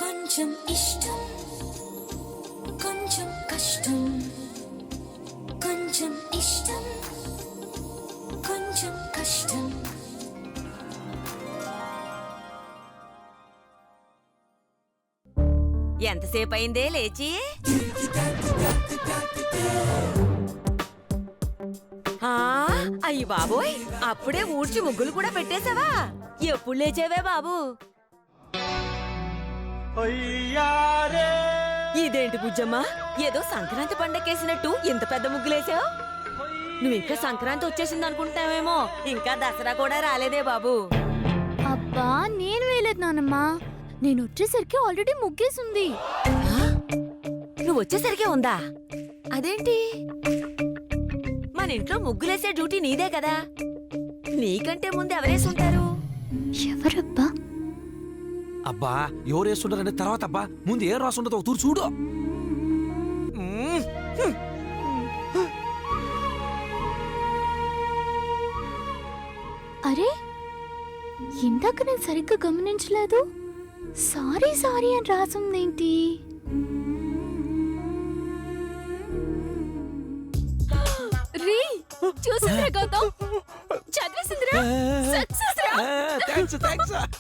కొంచెం ఇష్టం కొంచెం కష్టం కొంచెం ఇష్టం కొంచెం కష్టం. ఎంతసేపు అయిందే లేచి? అయ్యి బాబోయ్, అప్పుడే ఊడ్చి ముగ్గులు కూడా పెట్టేశావా? ఎప్పుడు లేచేవే బాబు? ఇదేంటి బుజ్జమ్మా, ఏదో సంక్రాంతి పండగేసినట్టు ఇంత పెద్ద ముగ్గులేసావు? నువ్వు ఇంకా సంక్రాంతి వచ్చేసింది అనుకుంటావేమో, ఇంకా దసరా కూడా రాలేదే బాబు. అబ్బా నేను వేయలేదు నానమ్మా, నేను వచ్చేసరికి ఆల్రెడీ ముగ్గేసింది. నువ్వు వచ్చేసరికే ఉందా? అదేంటి? మన ఇంట్లో ముగ్గులేసే డ్యూటీ నీదే కదా, నీకంటే ముందు ఎవరేసుంటారు? ఎవరబ్బా? అబ్బా ఎవరు వేస్తుంటారనే తర్వాత అబ్బా, ముందు ఏం రాసుండదో తూరు చూడు. అరే ఇందాక నేను సరిగ్గా గమనించలేదు. సారీ సారీ అని రాసుందేంటి? రీ చూసిందిరా గౌతమ్, చదివేసిందిరా. సక్సెస్ రా.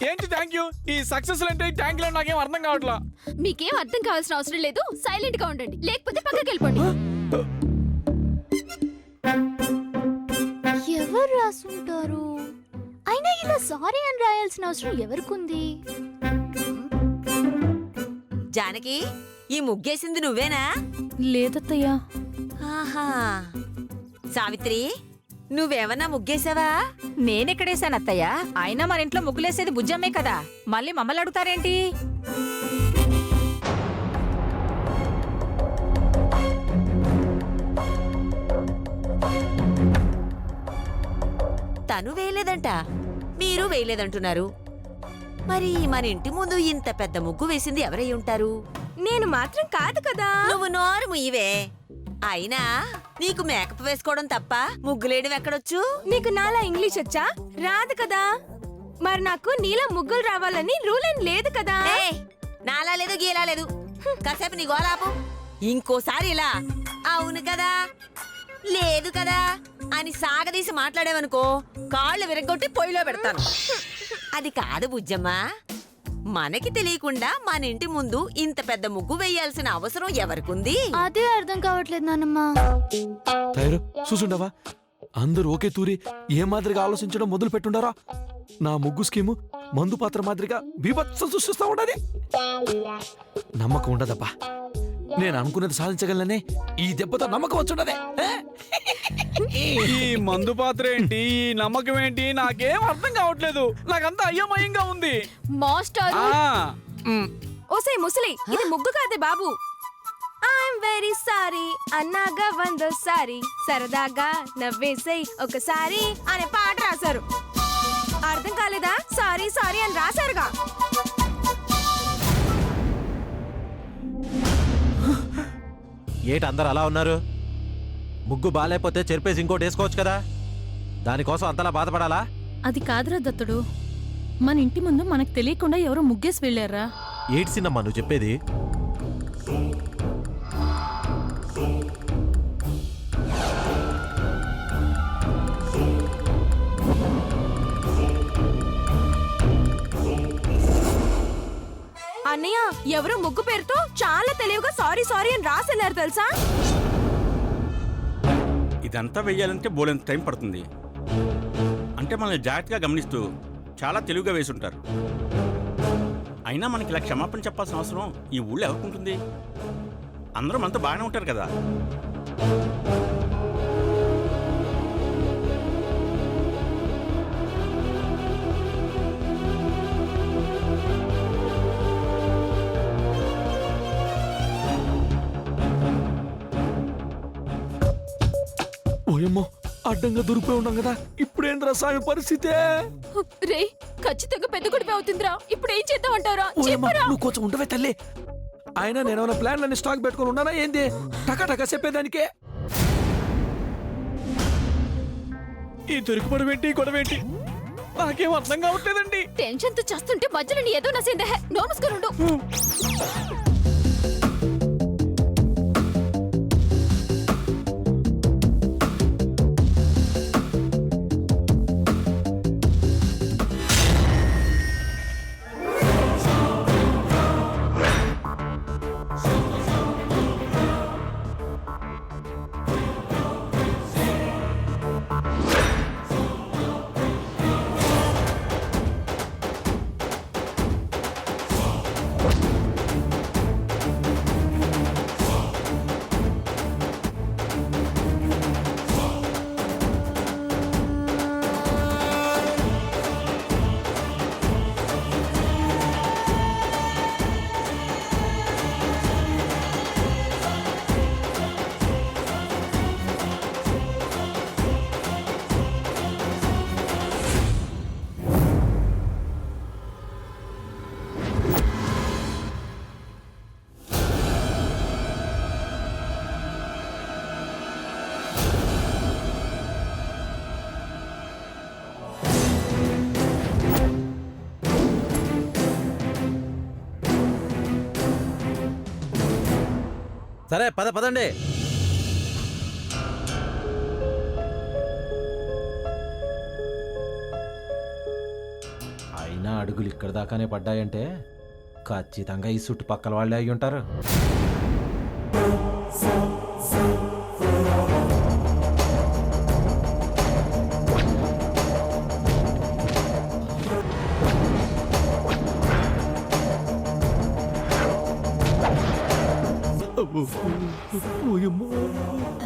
ఏంటి థ్యాంక్ యూ? ఈ సక్సెస్ అంటే థ్యాంక్ యూ నాకేం అర్థం కావట్లా. మీకేం అర్థం కావాల్సిన అవసరం లేదు, సైలెంట్ గా ఉండండి, లేకపోతే పక్కకి వెళ్ళిపోండి. ఎవరు రాసుంటారు? అయినా ఇలా సారీ అని రాయాల్సిన అవసరం ఎవరికుంది? జానకి, ఈ ముగ్గేసింది నువ్వేనా? లేదత్తయ్యా. ఆహా. సావిత్రి, నువ్వేమన్నా ముగ్గేసావా? నేనెక్కడేశానత్తయ్య? అయినా మన ఇంట్లో ముగ్గులేసేది బుజ్జమ్మే కదా, మళ్ళీ మమ్మల్ని అడుగుతారేంటి? తను వేయలేదంట, మీరు వేయలేదంటున్నారు. మరి మన ఇంటి ముందు ఇంత పెద్ద ముగ్గు వేసింది ఎవరై ఉంటారు? నేను మాత్రం కాదు కదా. నువ్వు నోరు ముయ్యవే. అయినా నీకు మేకప్ వేసుకోవడం తప్ప ముగ్గులేయడం ఎక్కడొచ్చు? నీకు నాలా ఇంగ్లీష్ వచ్చా? రాదు కదా. మరి నాకు నీలా ముగ్గులు రావాలని రూల్ ఏం లేదు కదా. ఏయ్, నాలా లేదు గీలా లేదు, కాసేపు నీ గోలాపు. ఇంకోసారి ఇలా అవును కదా లేదు కదా అని సాగదీసి మాట్లాడేవనుకో, కాళ్ళు విరగొట్టి పొయ్యిలో పెడతాను. అది కాదు బుజ్జమ్మా, మనకి తెలియకుండా మన ఇంటి ముందు ఇంత పెద్ద ముగ్గు వేయాల్సిన అవసరం ఎవరికుంది? అదే అర్థం కావట్లేదు నానమ్మా. తయారు చూసుండవా, అందరూ ఒకే తూరి ఏ మాదిరిగా ఆలోచించడం మొదలు పెట్టుండారా? నా ముగ్గు స్కీము మందు పాత్ర మాదిరిగా బీభత్సం సృష్టిస్తా ఉండదు. నమ్మకం ఉండదబ్బా, నేను అనుకున్నది సాధించగలనే ఈ దెబ్బతో నమ్మకం వచ్చుండదే. ఈ మందు పాత్ర ఏంటి, ఈ నమ్మకం ఏంటి, నాకేం అర్థం కావట్లేదు. నాకంతా అయోమయంగా ఉంది. మాస్టర్, ఆ ఓసే ముసలి, ఇది ముగ్గు కాదే బాబు. ఐఎమ్ వెరీ సారీ అన్నాగా 100 సారీ, సరదాగా నవ్వేసై ఒకసారి అనే పాట రాశారు. అర్థం కాలేదా? సారీ సారీ అని రాశారుగా. ఏటి అందరు అలా ఉన్నారు? ముగ్గు బాలేకపోతే చెరిపేసి ఇంకోటి వేసుకోవచ్చు కదా, దానికోసం అంతలా బాధపడాలా? అది కాదురా దత్తుడు, మన ఇంటి ముందు మనకు తెలియకుండా ఎవరో ముగ్గేసి వెళ్ళారా. ఏడ్సినమ్మా నువ్వు చెప్పేది? అన్నయ్య, ఎవరో ముగ్గు పేరుతో చాలా తెలివిగా సారీ సారీ అని రాసెళ్ళారు తెలుసా? ఇదంతా వెయ్యాలంటే బోలెంత టైం పడుతుంది. అంటే మనల్ని జాగ్రత్తగా గమనిస్తూ చాలా తెలివిగా వేసుంటారు. అయినా మనకి ఇలా క్షమాపణ చెప్పాల్సిన అవసరం ఈ ఊళ్ళో ఎవరికుంటుంది? అందరూ మనతో బాగానే ఉంటారు కదా. ఓయమ్మో, అడ్డంగా దొరికిపోయి ఉన్నాం కదా, ఇప్పుడేంద్రా స్వామి పరిస్థితే? రే ఖచ్చితంగా పెద్ద గుడిపే అవుతుందిరా, ఇప్పుడు ఏం చేద్దామంటారా? ఓయమ్మా, నువ్వు కొంచెం ఉండవే తల్లి. అయినా నేనేమైనా ప్లాన్లన్నీ స్టాక్ పెట్టుకుని ఉన్నానా ఏంది? టకా చెప్పేదానికే. ఈ దొరికిపడం ఏంటి, గొడవ ఏంటి? నాకేం అర్థం కావట్లేదండి. టెన్షన్ తో చేస్తుంటే మధ్యలో నీ ఏదో నసిందే నోనుసుకోనుండు. సరే పదండి. అయినా అడుగులు ఇక్కడ దాకానే పడ్డాయంటే ఖచ్చితంగా ఈ చుట్టుపక్కల వాళ్ళే అయి ఉంటారు.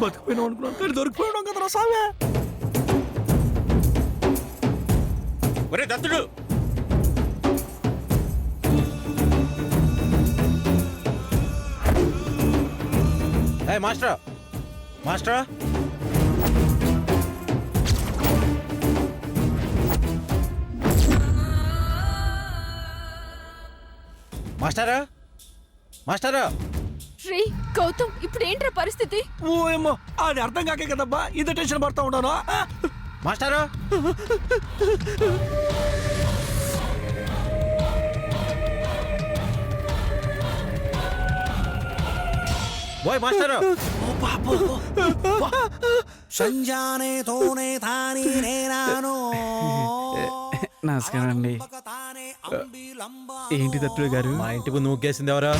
బతికిపోయినాం అనుకున్నాను కానీ దొరికిపోయినాం కదరా సామే. ఒరే దత్తుడు, మాస్టర్ మాస్టర్ మాస్టరా మాస్టరా శ్రీ గౌతమ్ ఇప్పుడు ఏంట్రా పరిస్థితి? ఓ ఏమో అది అర్థం కాకే కదబ్బా ఇంత టెన్షన్ పడతా ఉన్నాను. మాస్టరు ఓయ్ మాస్టరు సంజానే తోనే తాని నేనాను. నమస్కారం అండి. ఏంటి దత్తుడు గారు? మా ఇంటి ముందు ముగ్గేసింది ఎవరు?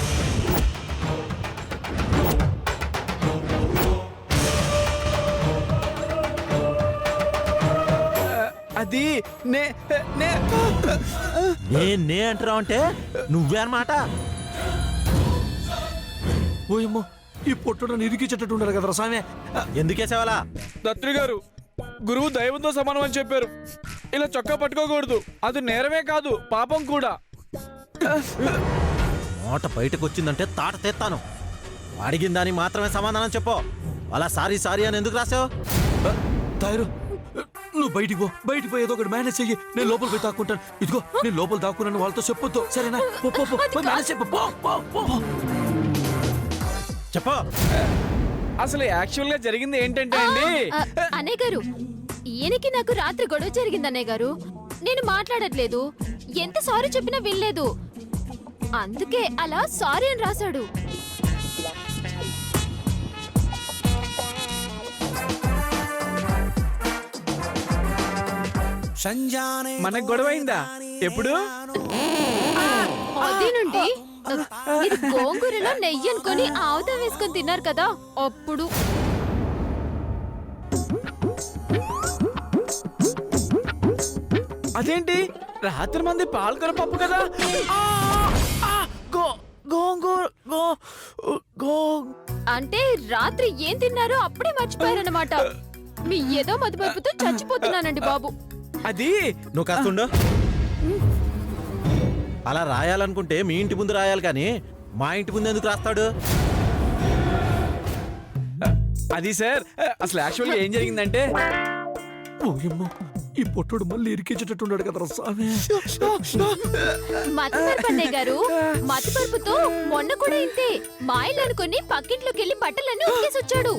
అది నే అంటున్నావు అంటే నువ్వే అన్నమాట. ఓయమ్మో ఈ పొట్టున ఇరికిచ్చేటట్టు ఉండరు కదరా సామే. ఎందుకేసేవాలా? దత్తుడు గారు, గురువు దైవంతో సమానం అని చెప్పారు. ఇలా చొక్కా పట్టుకోకూడదు. అది నేరమే కాదు, పాపం కూడా. నోట బయటకు వచ్చిందంటే తాట తెస్తాను. అడిగిన దానికి మాత్రమే సమాధానం చెప్పు. అలా సారీ సారీ అని ఎందుకు రాసావు? తాయరు నువ్వు బయటికి పో ఏదో ఒకటి మేనేజ్ చెయ్యి. నేను లోపల పోయి దాక్కుంటాను. ఇదిగో నేను లోపల దాక్కున్నాను వాళ్ళతో చెప్పొద్దు సరేనా? మేనేజ్ చెప్పు. చెప్పు. అసలు యాక్చువల్ గా జరిగింది ఏంటంటే అండి, అన్నయ్య గారు ఈయనకి నాకు రాత్రి గొడవ జరిగింది అన్నయ్య గారు. నేను మాట్లాడట్లేదు, ఎంత సారీ చెప్పినా వినలేదు, అందుకే అలా సారీ అని రాశాడు. మనకు గొడవ అయిందా? ఎప్పుడు? అది నుండి మీరు గోంగూరలో నెయ్యి అనుకొని ఆవుతా వేసుకొని తిన్నారు కదా అప్పుడు. అదేంటి రాత్రి మంది పాల్గొన పప్పు కదా? అంటే రాత్రి ఏం తిన్నారో అప్పుడే మర్చిపోయారన్నమాట. మీ ఏదో మతిమరుపుతో చచ్చిపోతున్నానండి బాబు. అది నువ్వు కాస్తుండు. అలా రాయాలనుకుంటే మీ ఇంటి ముందు రాయాలి కానీ మా ఇంటి ముందు ఎందుకు రాస్తాడు? అది సార్, అసలు యాక్చువల్గా ఏం జరిగిందంటే, ఓయమ్మో ఈ పొట్టుడు మళ్ళీ ఇరికించేటట్టున్నాడు కదరా సామే. మతిమరుపు అన్నయ్య గారు, మతిమరుపుతో మొన్న కూడా ఇంతే మాయలు అనుకుని పక్కింట్లోకి వెళ్ళి బట్టలన్నీ ఉతికేసి వచ్చాడు.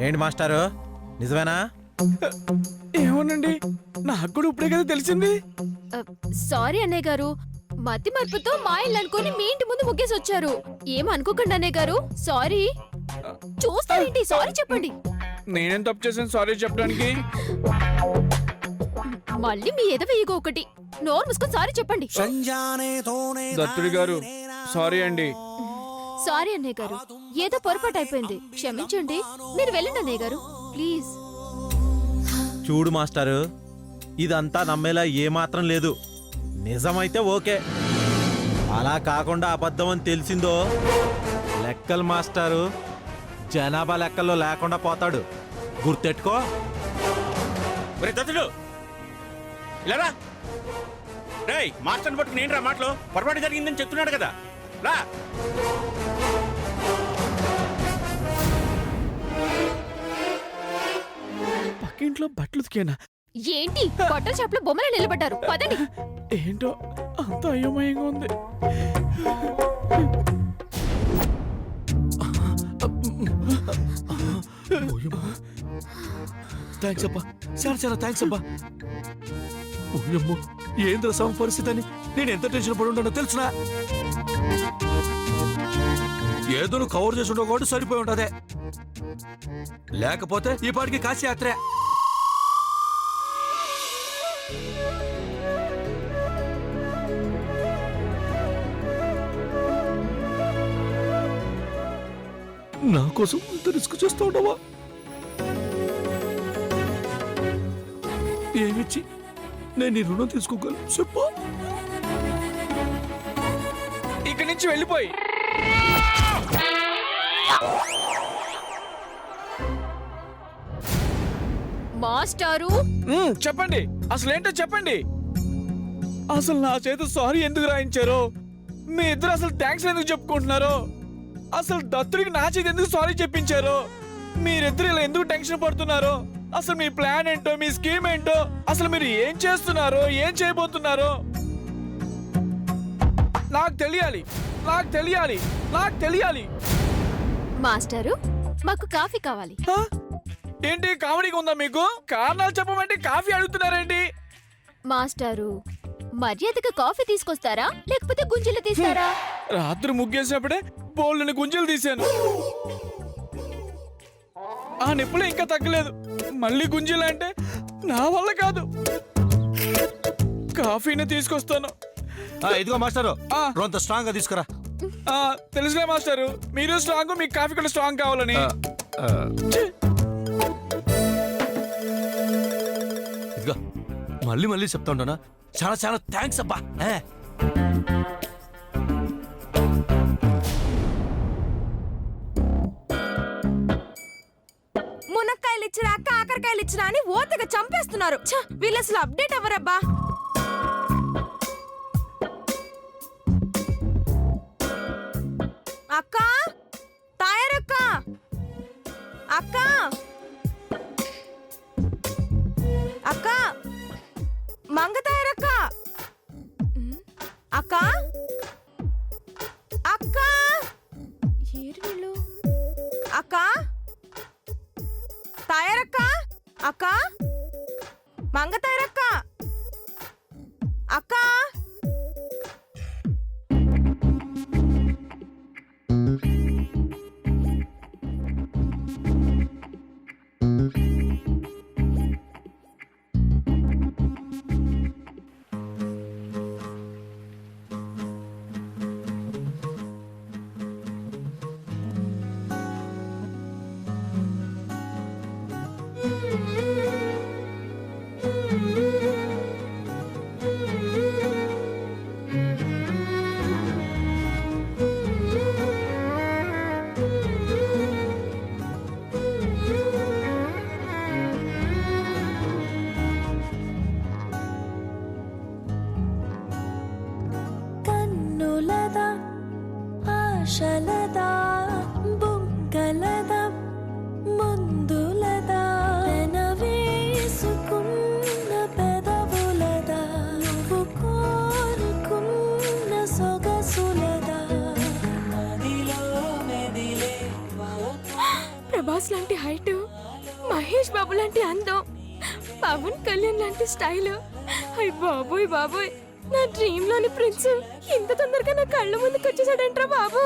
ఏంటి మాస్టారు నిజమేనా? ఏమోనండి, నాకు కూడా ఇప్పుడే కదా తెలిసింది. సారీ అన్నయ్య గారు, మతి మరుపుతో మా ఇల్లు అనుకుని మీ ఇంటి ముందు ముగ్గేసి వచ్చారు. ఏమనుకోకండి అన్నయ్య గారు, సారీ. చూస్తారేంటి, సారీ చెప్పండి. నేనేం తప్పు చేశాను సారీ చెప్పడానికి? మళ్ళీ మీ ఎదవ ఈగో ఒకటి. నోరు మూసుకొని సారీ చెప్పండి. దత్తుడి గారు సారీ అండి. సారీ అన్నయ్య గారు, ఏదో పొరపాటు అయిపోయింది, క్షమించండి. మీరు వెళ్ళండి అన్నయ్య గారు, ప్లీజ్. చూడు మాస్టారు, ఇదంతా నమ్మేలా ఏమాత్రం లేదు. నిజమైతే ఓకే, అలా కాకుండా అబద్ధం అని తెలిసిందో లెక్కలు మాస్టారు జనాభా లెక్కల్లో లేకుండా పోతాడు, గుర్తెట్టుకో. ఒరే దత్తుడు, ఇలా రా. రేయ్, మాస్టర్ని పట్టుకుని ఏంట్రా మాటలు? పొరపాటు జరిగిందని చెప్తున్నాడు కదా, రా. పక్కింట్లో బట్టలు ఉతికేనా? ఏంటి బట్టల షాప్లో బొమ్మలు నిలబడ్డారు? పదండి. ఏంటో అంత అయోమయంగా ఉంది. థ్యాంక్స్ అబ్బా, చాలా చాలా థ్యాంక్స్ అబ్బా. ఓయమ్మో, ఏంద్ర సమ పరిస్థితి అని నేను ఎంత టెన్షన్ పడి ఉంటానో తెలుసునా? ఏదో నువ్వు కవర్ చేసి ఉండవు కాబట్టి సరిపోయి ఉంటదే, లేకపోతే ఈ పాటికి కాశీ యాత్రే. నా కోసం ఇంత రిస్క్ చేస్తూ ఉండవా? ఏమిచ్చి నేను నీ రుణం తీసుకోగలను చెప్పా? ఇక్కడి నుంచి వెళ్ళిపోయి. మాస్టారు చెప్పండి, అసలు ఏంటో చెప్పండి. అసలు నా చేత సారీ ఎందుకు రాయించారో, మీ ఇద్దరు అసలు థ్యాంక్స్ ఎందుకు చెప్పుకుంటున్నారో, అసలు దత్తుడికి నా చేతి ఎందుకు సారీ చెప్పించారో, మీరిద్దరు ఇలా ఎందుకు టెన్షన్ పడుతున్నారో, అసలు మీ ప్లాన్ ఏంటో, మీ స్కీమ్ ఏంటో, అసలు మీరు ఏం చేస్తున్నారో, ఏం చేయబోతున్నారో నాకు తెలియాలి, నాకు తెలియాలి, నాకు తెలియాలి. మాస్టారు, మాకు కాఫీ కావాలి. హ? ఏంటి కామెడీగా ఉందా మీకు? కారణాలు చెప్పమంటే కాఫీ అడుగుతున్నారేంటి? మాస్టారు, మర్యాదగా కాఫీ తీసుకొస్తారా లేకపోతే గుంజలు తీస్తారా? రాత్రి ముగ్గేసినప్పుడే బోల్ని గుంజలు తీశాను, ఆ నొప్పులు ఇంకా తగ్గలేదు. మళ్ళీ గుంజలు అంటే నా వల్ల కాదు. కాఫీని తీసుకొస్తాను. ఇదిగో మాస్టారు, ఆ. రొంత స్ట్రాంగ్ గా తీసుకురా. తెలుసులే మాస్టారు, మీరు స్ట్రాంగ్, మీకు కాఫీ కూడా స్ట్రాంగ్ కావాలని. ఛీ! ఇదిగో మళ్ళీ మళ్ళీ చెప్తా ఉంటానా, చాలా చాలా థ్యాంక్స్ అబ్బా. మునక్కాయలు ఇచ్చిరా, కాకరకాయలు ఇచ్చిరా అని ఓతగా చంపేస్తున్నారు. ఛ, వీళ్ళు అసలు అప్డేట్ అవ్వరబ్బా. అక్క, తాయారక్క, అక్క, అక్క, మంగ తాయారక్క, అక్క, అక్క, ఏరు వీళ్ళు? అక్క, తాయారక్క, అక్క, మంగ తాయారక్క, అక్క. ప్రభాస్ లాంటి హైట్, మహేష్ బాబు లాంటి అందం, పవన్ కళ్యాణ్ లాంటి స్టైల్. అయ్ బాబోయ్ బాబోయ్, నా డ్రీమ్ లోని ప్రిన్స్ ఇంత తొందరగా నా కళ్ళ ముందుకు వచ్చేసాడంట్రా బాబు.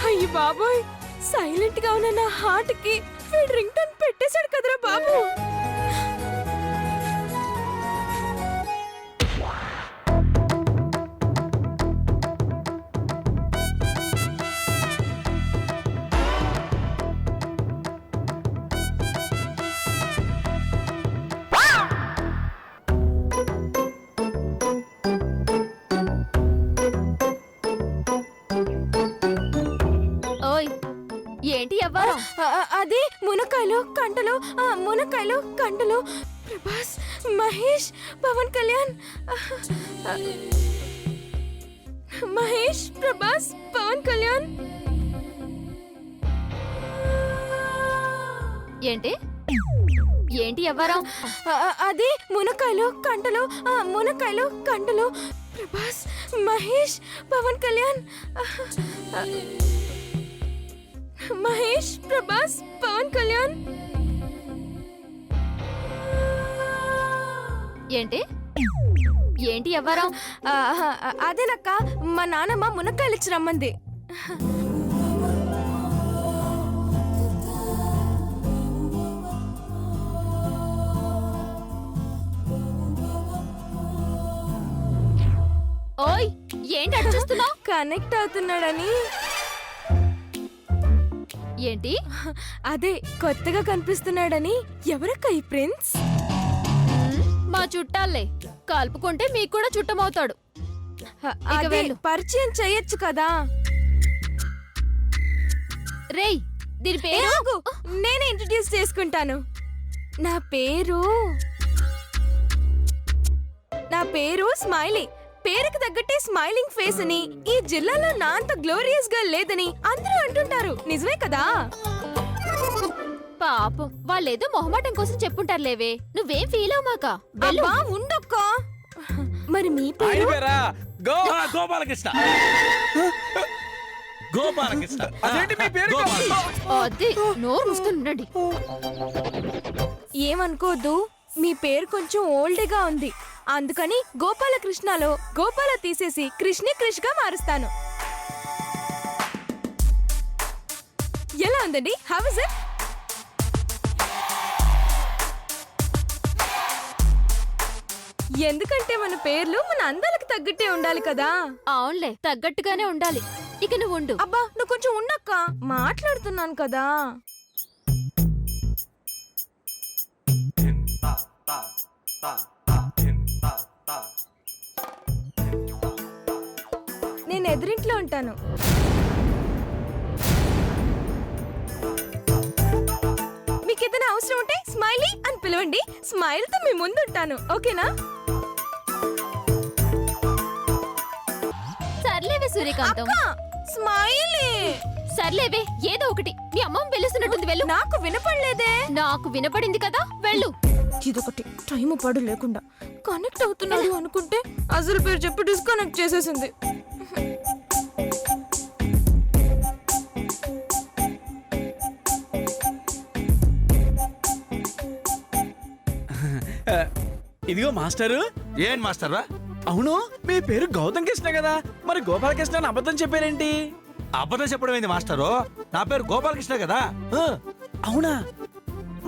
అయ్యి బాబోయ్, సైలెంట్ గా ఉన్న నా హార్ట్ కి వీడు రింగ్ టోన్ పెట్టేశాడు కదరా బాబు. ఓయ్ ఏంటి ఎవ్వరం? అదే మునక్కాయలు కంటలు, మునక్కాయలు కంటలు. ప్రభాస్, మహేష్, పవన్ కళ్యాణ్. మహేష్, ప్రభాస్, పవన్ కళ్యాణ్. ఏంటి ఏంటి ఎవ్వరం? అదే మునక్కాయలు కంటలు, మునక్కాయలు కంటలు. ప్రభాస్, మహేష్, పవన్ కళ్యాణ్. మహేష్, ప్రభాస్, పవన్ కళ్యాణ్. ఏంటి ఏంటి ఎవ్వరం? అదేనక్క, మా నాన్నమ్మ మునక్కాయలు ఇచ్చి రమ్మంది. ఓయ్ ఏంటి అటు చూస్తున్నావ్? కనెక్ట్ అవుతున్నాడని. ఏంటి? అదే కొత్తగా కనిపిస్తున్నాడని. ఎవరక్క ఈ ప్రిన్స్? మా చుట్టాలే, కలుపుకుంటే మీకు కూడా చుట్టమవుతాడు. అదే వెళ్ళు. పరిచయం చెయ్యొచ్చు కదా. రేయ్ దీని పేరు ఆగు, నేనే ఇంట్రడ్యూస్ చేసుకుంటాను. నా పేరు స్మైలీ. పేరుకు తగ్గట్టే స్మైలింగ్ ఫేస్ అని, ఈ జిల్లాలో నా అంత గ్లోరియస్ గా లేదని అందరూ అంటుంటారు. నిజమే కదా? పాపం వాళ్ళేదో మొహమాటం కోసం చెప్పుంటారులేవే, నువ్వేం ఫీల్ అవ్వమాక. వెళ్ళు. అబ్బా ఉండొక్క. మరి మీ ఆయన పేరు? పేరా గోపాలకృష్ణ. గోపాలకృష్ణ. అదేంటి మీ పేరు? అది నోరు మూసుకొని ఉండండి. ఏమనుకోద్దు, మీ పేరు కొంచెం ఓల్డ్గా ఉంది. అందుకని గోపాలకృష్ణలో గోపాల తీసేసి కృష్ణి క్రిష్ గా మారుస్తాను. ఎలా ఉందండి? How is it? ఎందుకంటే మన పేర్లు మన అందాలకు తగ్గట్టే ఉండాలి కదా. అవునులే, తగ్గట్టుగానే ఉండాలి. ఇక నువ్వు ఉండు. అబ్బా నువ్వు కొంచెం ఉండక్క, మాట్లాడుతున్నాను కదా. నేను ఎదురింట్లో ఉంటాను. మీకు ఏదైనా అవసరం ఉంటే స్మైలీ అని పిలవండి. స్మైల్ తో మీ ముందు ఉంటాను. ఓకేనా? సర్లేవే సూర్యకాంతం. స్మైలీ. సర్లేవే, ఏదో ఒకటి. మీ అమ్మమ్మ పిలుస్తున్నట్టుంది, వెళ్ళు. నాకు వినపడలేదే. నాకు వినపడింది కదా, వెళ్ళు. ఇదొకటి టైం పడు లేకుండా కనెక్ట్ అవుతున్నాడు అనుకుంటే అసలు పేరు చెప్పి డిస్కనెక్ట్ చేసేసింది. ఇదిగో మాస్టరు. ఏం మాస్టరా? అవును, మీ పేరు గౌతమ్ కృష్ణ కదా, మరి గోపాలకృష్ణ అని అబద్ధం చెప్పారేంటి? అబద్ధం చెప్పడం ఏంది మాస్టరు? నా పేరు గోపాలకృష్ణ కదా. అవునా?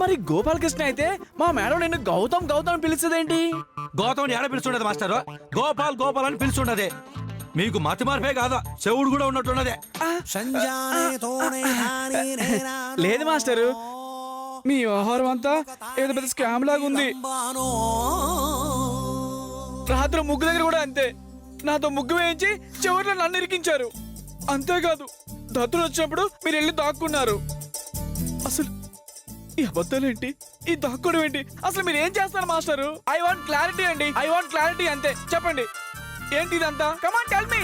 మరి గోపాలకృష్ణ అయితే మా మేడం నిన్ను గౌతమ్ గౌతమ్ అని పిలుస్తుందేంటి? గౌతమ్ ఏడ పిలుచుండదు మాస్టరు, గోపాల్ గోపాల్ అని పిలుచుండదే. మీకు మతి మార్పే కాదా, చెవుడు కూడా ఉన్నట్టున్నదే. లేదు మాస్టరు, మీ వ్యవహారం అంతా ఏదో పెద్ద స్కామ్ లాగా ఉంది. రాత్రి ముగ్గు దగ్గర కూడా అంతే. నాతో ముగ్గు వేయించి చివరిలో నన్ను ఇరికించారు. అంతేకాదు దత్తుడు వచ్చినప్పుడు మీరు వెళ్ళి దాక్కున్నారు. అసలు ఈ అబద్ధాలేంటి, ఈ దాక్కోవడం ఏంటి? అసలు మీరు ఏం చేస్తారు మాస్టారు? ఐ వాంట్ క్లారిటీ అండి, ఐ వాంట్ క్లారిటీ అంతే. చెప్పండి ఏంటి ఇదంతా? Come on tell me.